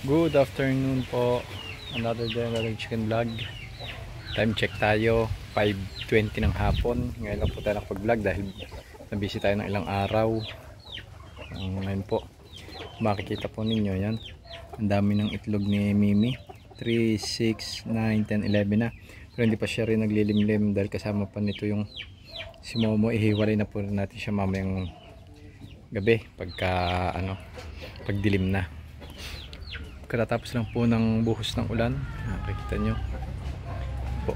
Good afternoon po. Another day, another chicken vlog. Time check tayo, 5:20 ng hapon. Ngayon lang po tayo nakapag-vlog dahil nabisi tayo ng ilang araw. Ngayon po, makikita po ninyo yan. Ang dami ng itlog ni Mimi. 3, 6, 9, 10, 11 na. Pero hindi pa siya rin naglilimlim dahil kasama pa nito yung si Momo. Ihiwalay na po natin siya mamayang gabi pagdilim na. Katatapos lang po ng buhos ng ulan. Nakikita nyo po.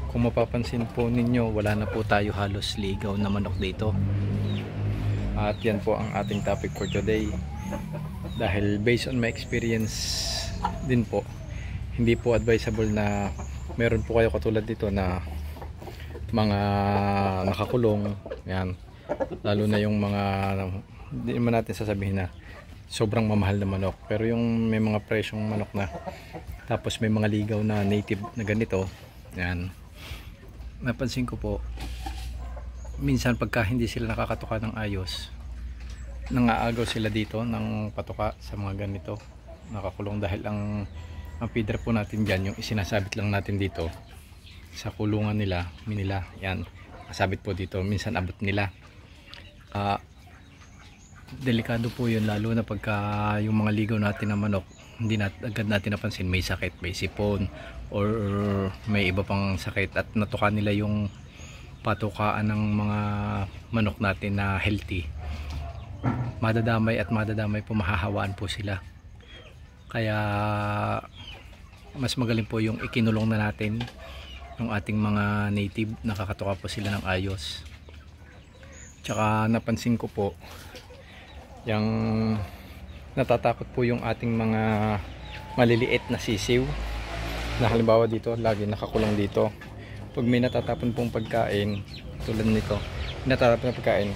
Kung mapapansin po ninyo, wala na po tayo halos ligaw na manok dito. At yan po ang ating topic for today. Dahil based on my experience din po, hindi po advisable na meron po kayo katulad dito na mga nakakulong. Yan. Lalo na yung mga, hindi naman natin sasabihin na sobrang mamahal na manok, pero yung may mga presyong manok na tapos may mga ligaw na native na ganito, yan, napansin ko po minsan pagka hindi sila nakakatuka ng ayos, nangaagaw sila dito ng patuka sa mga ganito nakakulong, dahil ang feeder po natin dyan, yung isinasabit lang natin dito sa kulungan nila, yan, kasabit po dito, minsan abot nila. Delikado po yun, lalo na pagka yung mga ligaw natin na manok hindi agad natin napansin may sakit, may sipon or may iba pang sakit at natuka nila yung patukaan ng mga manok natin na healthy, madadamay po, mahahawaan po sila. Kaya mas magaling po yung ikinulong na natin yung ating mga native, nakakatuka po sila ng ayos. Tsaka napansin ko po yung natatakot po yung ating mga maliliit na sisiw na halimbawa dito, lagi nakakulong dito. Pag may natatapon pong pagkain tulad nito, natatapon na pagkain,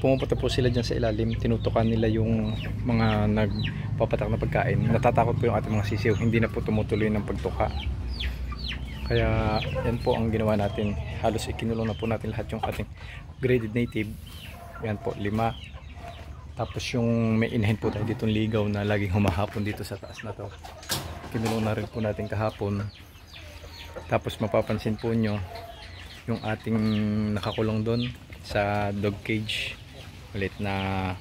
pumupunta po sila dyan sa ilalim, tinutukan nila yung mga nagpapatak na pagkain. Natatakot po yung ating mga sisiw, hindi na po tumutuloy ng pagtuka. Kaya yan po ang ginawa natin, halos ikinulong na po natin lahat yung ating graded native. Yan po, 5. Tapos yung may inahin po tayo ditong ligaw na laging humahapon dito sa taas na to, kinulong na rin po natin kahapon. Tapos mapapansin po nyo yung ating nakakulong doon sa dog cage ulit na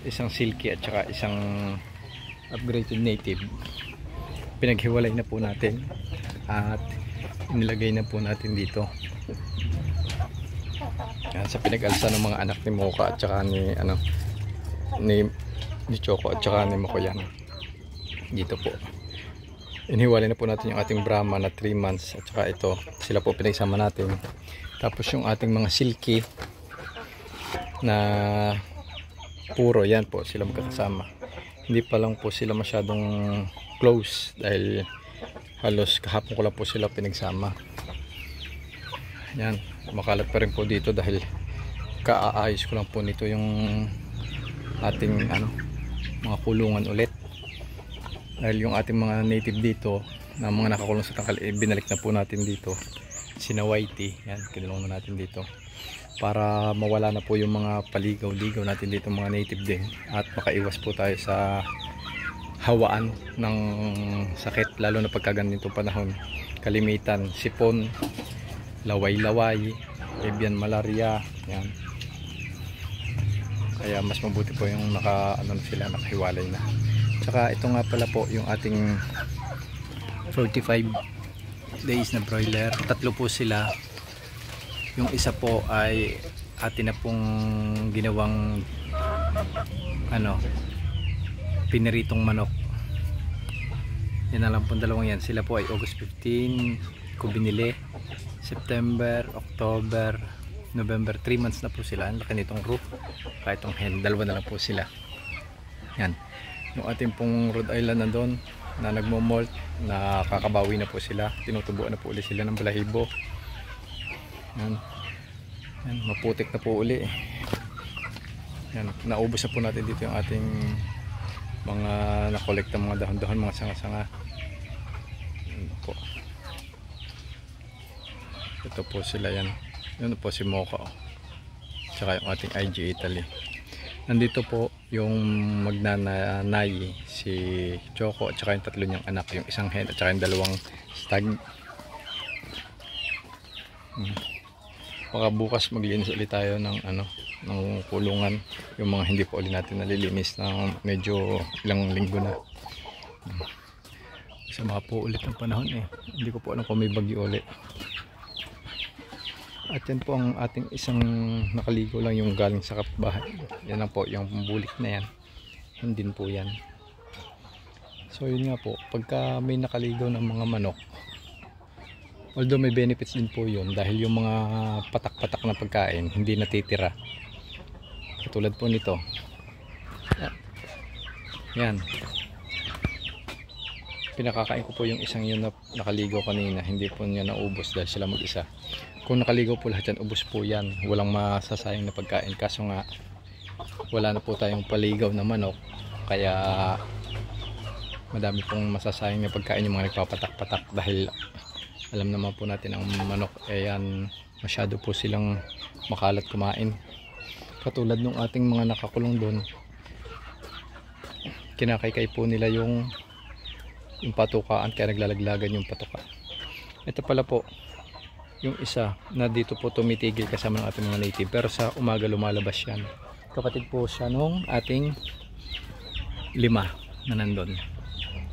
isang silky at saka isang upgraded native, pinaghiwalay na po natin at inilagay na po natin dito. Yan, sa pinag-alsa ng mga anak ni Mocha at saka ni Choco at saka ni Makoyan. Dito po inihiwalay na po natin yung ating Brahma na 3 months at saka ito, sila po pinagsama natin. Tapos yung ating mga silky na puro, yan po sila magkakasama. Hindi pa lang po sila masyadong close dahil halos kahapon ko lang po sila pinagsama. Yan, makalat pa rin po dito dahil kaaayos ko lang po nito yung ating mga kulungan ulit. Dahil yung ating mga native dito na mga nakakulong sa tangkal, binalik na po natin dito. Sina Whitey, yan, kinulong na natin dito para mawala na po yung mga paligaw-ligaw natin dito, mga native din, at makaiwas po tayo sa hawaan ng sakit, lalo na pagka ganitong panahon. Kalimitan, sipon, laway-laway, avian malaria, yan. Kaya mas mabuti po yung nakahiwalay na. Tsaka ito nga pala po yung ating 45 days na broiler, 3 po sila. Yung isa po ay atin na pong ginawang piniritong manok. Yan na lang po, 2 yan. Sila po ay August 15 ko binili, September, October, November, 3 months na po sila. Ang laki nitong roof, kahit itong hen, 2 na lang po sila. Yan, yung ating pong Rhode Island na doon na nagmo-molt, nakakabawi na po sila, tinutubuan na po ulit sila ng balahibo. Yan, yan, maputik na po uli. Yan, naubos na po natin dito yung ating mga nakolekta, mga dahon-dahon, mga sanga-sanga. Yan po. Ito po sila, yan. Yun po si Mocha, tsaka yung ating IG Italy. Nandito po yung magnanay, si Choco at saka yung tatlo niyang anak, yung isang hen at saka yung dalawang stag. Baka bukas maglinis ulit tayo ng ng kulungan, yung mga hindi po ulit natin nalilinis na medyo ilang linggo na. Sama po ulit ng panahon hindi ko po alam kung may bagyo ulit. At yan po ang ating isang nakaligo lang, yung galing sa kapbahay. Yan lang po, yung bulik na yan. Yun din po yan. So yun nga po, pagka may nakaligo ng mga manok, although may benefits din po yun, dahil yung mga patak-patak na pagkain hindi natitira. Katulad po nito. Yan. Pinakakain ko po yung isang yun na nakaligo kanina, hindi po niya naubos dahil sila mag-isa. Kung nakaligo po lahat yan, ubos po yan, walang masasayang na pagkain. Kaso nga wala na po tayong paligaw na manok, kaya madami pong masasayang na pagkain yung mga nagpapatak-patak, dahil alam naman po natin ang manok yan, masyado po silang makalat kumain. Katulad nung ating mga nakakulong doon, kinakaykay po nila yung patukaan, kaya naglalaglagan yung patuka. Ito pala po yung isa na dito po tumitigil kasama ng ating mga native, pero sa umaga lumalabas yan. Kapatid po siya nung ating 5 na nandun.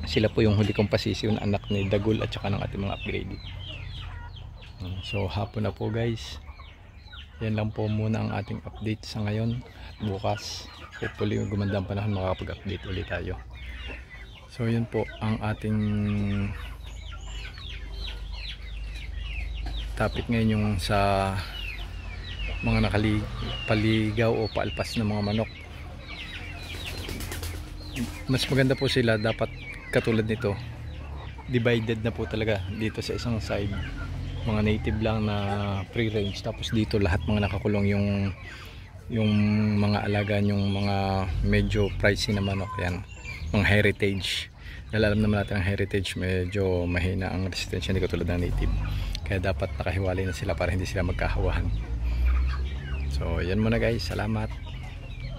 Sila po yung huli kong pasisiw na anak ni Dagul at saka ng ating mga upgrade. So hapon na po guys, yan lang po muna ang ating update sa ngayon. Bukas hopefully gumanda ang panahon, makakapag-update ulit tayo. So yun po ang ating topic ngayon, yung sa mga nakapaligaw o paalpas ng mga manok. Mas maganda po sila, dapat katulad nito, divided na po talaga. Dito sa isang side mga native lang na free range, tapos dito lahat mga nakakulong yung mga alaga, yung mga medyo pricey na manok, yan mga heritage. Dahil alam naman natin ang heritage medyo mahina ang resistensya, hindi katulad ng native, kaya dapat nakahiwalay na sila para hindi sila magkahawahan. So yan muna guys, salamat.